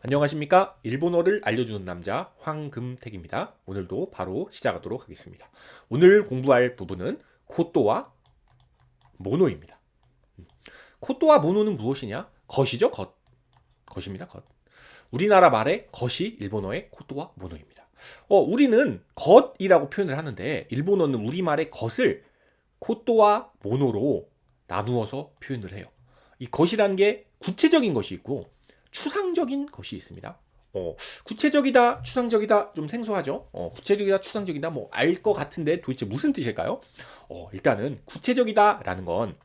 안녕하십니까? 일본어를 알려주는 남자 황금택입니다. 오늘도 바로 시작하도록 하겠습니다. 오늘 공부할 부분은 코또와 모노입니다. 코또와 모노는 무엇이냐? 것이죠, 것. 것입니다, 것. 우리나라 말의 것이 일본어의 코또와 모노입니다. 우리는 것이라고 표현을 하는데 일본어는 우리말의 것을 코또와 모노로 나누어서 표현을 해요. 이 것이라는 게 구체적인 것이 있고 추상적인 것이 있습니다. 구체적이다, 추상적이다 좀 생소하죠. 구체적이다, 추상적이다 뭐 알 것 같은데 도대체 무슨 뜻일까요? 일단은 구체적이다라는 건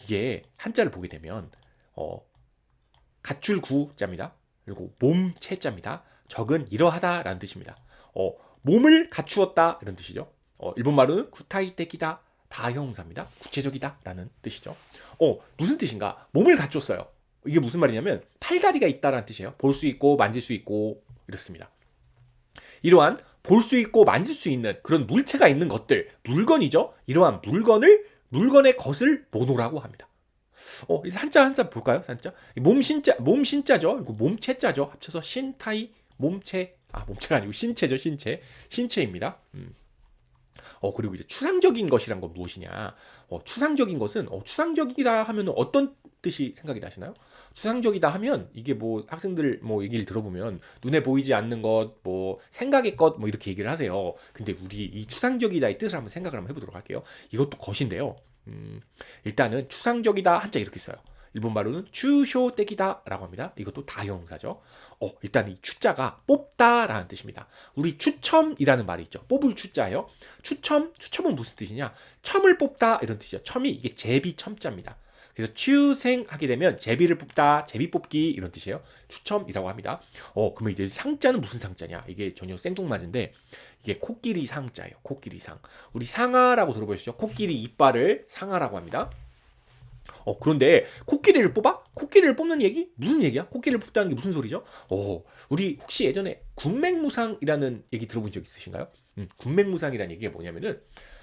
이게 한자를 보게 되면 갖출 구자입니다. 그리고 몸체자입니다. 적은 이러하다라는 뜻입니다. 몸을 갖추었다 이런 뜻이죠. 일본 말로는 구타이테키다 다형사입니다. 구체적이다라는 뜻이죠. 무슨 뜻인가? 몸을 갖췄어요. 이게 무슨 말이냐면 팔다리가 있다라는 뜻이에요. 볼 수 있고 만질 수 있고 이렇습니다. 이러한 볼 수 있고 만질 수 있는 그런 물체가 있는 것들, 물건이죠. 이러한 물건의 것을 모노라고 합니다. 이제 한자 볼까요? 한자. 몸신자죠. 몸체자죠. 합쳐서 신타이 몸체. 몸체가 아니고 신체죠. 신체입니다. 그리고 이제 추상적인 것이란 건 무엇이냐? 추상적인 것은 추상적이다 하면 어떤 뜻이 생각이 나시나요? 추상적이다 하면 이게 뭐 학생들 뭐 얘기를 들어보면 눈에 보이지 않는 것, 뭐 생각의 것, 뭐 이렇게 얘기를 하세요. 근데 우리 이 추상적이다의 뜻을 한번 생각을 한번 해보도록 할게요. 이것도 것인데요. 일단은 추상적이다 한자 이렇게 써요. 일본 말로는 추쇼떼기다라고 합니다. 이것도 다형사죠. 일단 이 추자가 뽑다라는 뜻입니다. 우리 추첨이라는 말이 있죠. 뽑을 추자예요. 추첨은 무슨 뜻이냐? 첨을 뽑다 이런 뜻이죠. 첨이 이게 제비 첨자입니다. 그래서 추생하게 되면 제비를 뽑다, 제비 뽑기 이런 뜻이에요. 추첨이라고 합니다. 그러면 이제 상자는 무슨 상자냐? 이게 전혀 생뚱맞은데 이게 코끼리 상자예요. 코끼리 상. 우리 상아라고 들어보셨죠? 코끼리 이빨을 상아라고 합니다. 그런데 코끼리를 뽑아? 코끼리를 뽑는 얘기? 무슨 얘기야? 코끼리를 뽑다는 게 무슨 소리죠? 우리 혹시 예전에 군맹무상이라는 얘기 들어본 적 있으신가요? 군맹무상이라는 얘기가 뭐냐면은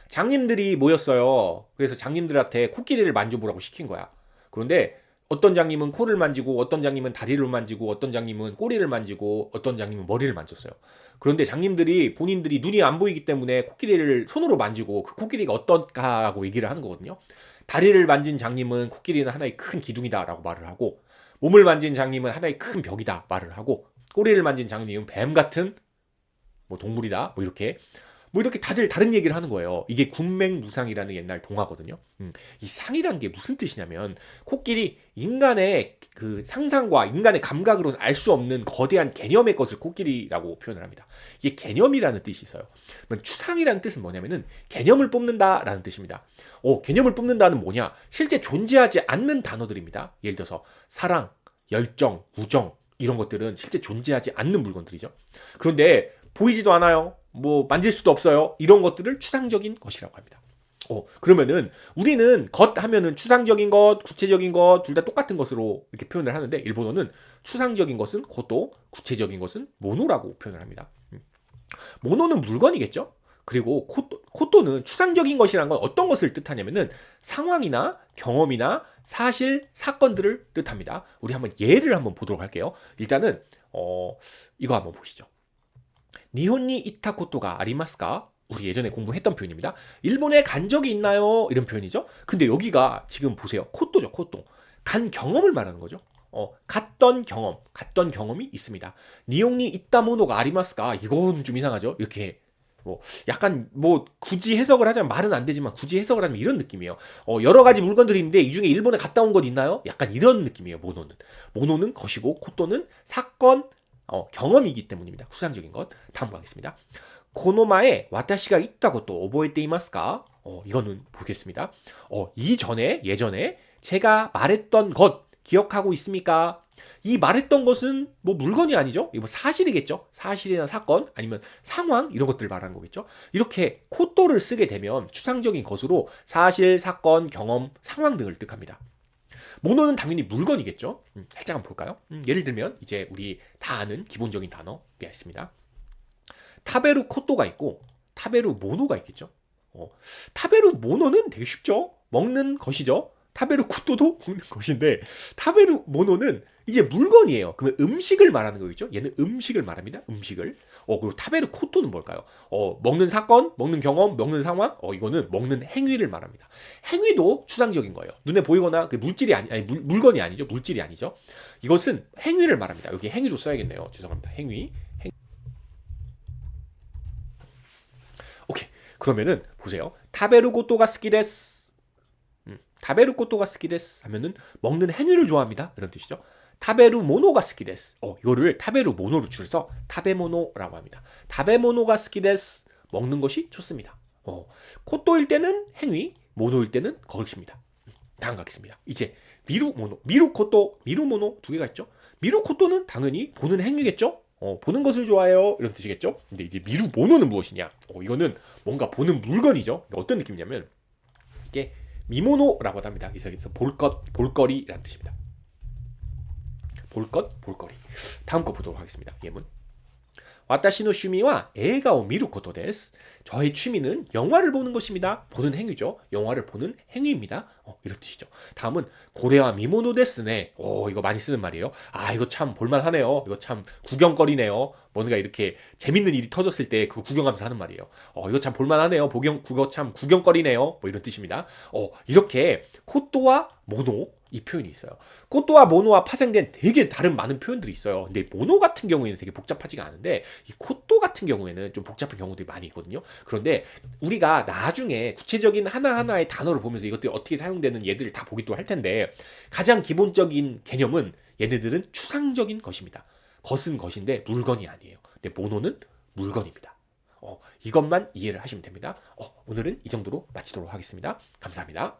장님들이 모였어요. 그래서 장님들한테 코끼리를 만져보라고 시킨 거야. 그런데 어떤 장님은 코를 만지고 어떤 장님은 다리를 만지고 어떤 장님은 꼬리를 만지고 어떤 장님은 머리를 만졌어요. 그런데 장님들이 본인들이 눈이 안 보이기 때문에 코끼리를 손으로 만지고 그 코끼리가 어떤가 하고 얘기를 하는 거거든요. 다리를 만진 장님은 코끼리는 하나의 큰 기둥이다라고 말을 하고 몸을 만진 장님은 하나의 큰 벽이다 말을 하고 꼬리를 만진 장님은 뱀 같은 뭐 동물이다 뭐 이렇게 다들 다른 얘기를 하는 거예요. 이게 군맹무상이라는 옛날 동화거든요. 이 상이란 게 무슨 뜻이냐면 코끼리 인간의 그 상상과 인간의 감각으로는 알 수 없는 거대한 개념의 것을 코끼리라고 표현을 합니다. 이게 개념이라는 뜻이 있어요. 그러면 추상이라는 뜻은 뭐냐면은 개념을 뽑는다라는 뜻입니다. 개념을 뽑는다는 뭐냐? 실제 존재하지 않는 단어들입니다. 예를 들어서 사랑, 열정, 우정 이런 것들은 실제 존재하지 않는 물건들이죠. 그런데 보이지도 않아요. 뭐 만질 수도 없어요. 이런 것들을 추상적인 것이라고 합니다. 그러면은 우리는 것 하면은 추상적인 것, 구체적인 것 둘 다 똑같은 것으로 이렇게 표현을 하는데 일본어는 추상적인 것은 코또, 구체적인 것은 모노라고 표현을 합니다. 모노는 물건이겠죠? 그리고 코또는 추상적인 것이란 건 어떤 것을 뜻하냐면은 상황이나 경험이나 사실, 사건들을 뜻합니다. 우리 한번 예를 한번 보도록 할게요. 일단은 이거 한번 보시죠. 니혼니 이타 코토가 아리마스까? 우리 예전에 공부했던 표현입니다. 일본에 간 적이 있나요? 이런 표현이죠. 근데 여기가 지금 보세요. 코또죠, 코또. 간 경험을 말하는 거죠. 갔던 경험이 있습니다. 니혼니 이타 모노가 아리마스까? 이건 좀 이상하죠. 이렇게 뭐 약간 뭐 굳이 해석을 하자면 말은 안 되지만 굳이 해석을 하면 이런 느낌이에요. 여러 가지 물건들이 있는데 이 중에 일본에 갔다 온 것 있나요? 약간 이런 느낌이에요. 모노는 것이고 코또는 사건 경험이기 때문입니다. 추상적인 것. 다음 가겠습니다. 고노마에 와타시가 있다고 또 오보에테 이마스까? 이거는 보겠습니다. 예전에 제가 말했던 것 기억하고 있습니까? 이 말했던 것은 뭐 물건이 아니죠? 이거 뭐 사실이겠죠? 사실이나 사건 아니면 상황 이런 것들을 말하는 거겠죠? 이렇게 코또를 쓰게 되면 추상적인 것으로 사실, 사건, 경험, 상황 등을 뜻합니다. 모노는 당연히 물건이겠죠. 살짝 한번 볼까요? 예를 들면 이제 우리 다 아는 기본적인 단어가 있습니다. 타베루 코토가 있고 타베루 모노가 있겠죠. 타베루 모노는 되게 쉽죠. 먹는 것이죠. 타베루 코토도 먹는 것인데 타베루 모노는 이제 물건이에요. 그러면 음식을 말하는 거겠죠? 얘는 음식을 말합니다. 음식을. 그리고 타베르 코토는 뭘까요? 먹는 사건, 먹는 경험, 먹는 상황. 이거는 먹는 행위를 말합니다. 행위도 추상적인 거예요. 눈에 보이거나 그 물질이 아니 물건이 아니죠. 물질이 아니죠. 이것은 행위를 말합니다. 여기 행위도 써야겠네요. 죄송합니다. 행위. 오케이. 그러면은 보세요. 타베르 고토가 스키데스. 타베르 고토가 스키데스 하면은 먹는 행위를 좋아합니다. 이런 뜻이죠. 타베르 모노가 스키데스. 이거를 타베르 모노로 줄여서 타베모노라고 합니다. 타베모노가 스키데스. 먹는 것이 좋습니다. 코토일 때는 행위, 모노일 때는 것입니다. 다음 가겠습니다. 이제 미루 모노, 미루 코토, 미루 모노 두 개가 있죠. 미루 코토는 당연히 보는 행위겠죠. 보는 것을 좋아해요. 이런 뜻이겠죠. 근데 이제 미루 모노는 무엇이냐? 이거는 뭔가 보는 물건이죠. 어떤 느낌이냐면 이게 미모노라고 합니다. 여기서 볼거리라는 뜻입니다. 볼거리. 다음 거 보도록 하겠습니다. 예문. 와타시노 취미와 에가오 미루 코토 데스. 저의 취미는 영화를 보는 것입니다. 보는 행위죠. 영화를 보는 행위입니다. 이런 뜻이죠. 다음은 고래와 미모노 데스네. 이거 많이 쓰는 말이에요. 이거 참 볼만하네요. 이거 참 구경거리네요. 뭔가 이렇게 재밌는 일이 터졌을 때 그거 구경하면서 하는 말이에요. 이거 참 볼만하네요. 그거 참 구경거리네요. 뭐 이런 뜻입니다. 이렇게 코토와 모노 이 표현이 있어요. 코토와 모노와 파생된 되게 다른 많은 표현들이 있어요. 근데 모노 같은 경우에는 되게 복잡하지가 않은데 이 코토 같은 경우에는 좀 복잡한 경우들이 많이 있거든요. 그런데 우리가 나중에 구체적인 하나하나의 단어를 보면서 이것들이 어떻게 사용되는 얘들을 다 보기도 할 텐데 가장 기본적인 개념은 얘네들은 추상적인 것입니다. 것은 것인데 물건이 아니에요. 근데 모노는 물건입니다. 이것만 이해를 하시면 됩니다. 오늘은 이 정도로 마치도록 하겠습니다. 감사합니다.